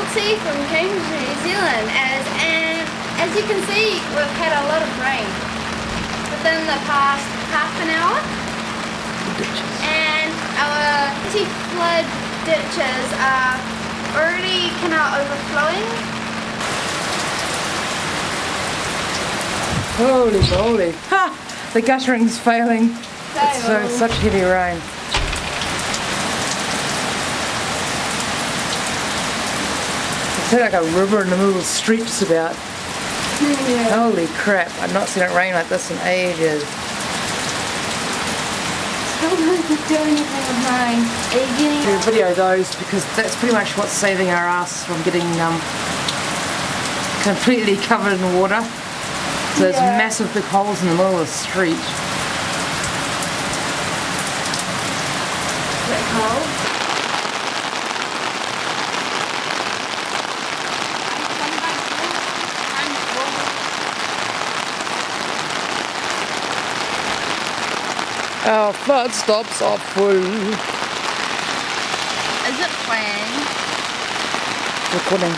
Nancy from Cambridge, New Zealand, as you can see, we've had a lot of rain within the past half an hour, and our anti-flood ditches are already kind of overflowing. Holy moly! Ha! The guttering's failing. It's such heavy rain. It's like a river in the middle of the street just about. Yeah. Holy crap, I've not seen it rain like this in ages. How am I do anything with mine? Are you getting We'll video those because that's pretty much what's saving our ass from getting completely covered in water. So there's massive big holes in the middle of the street. bit cold? Our flood stops are full. Is it playing? Recording.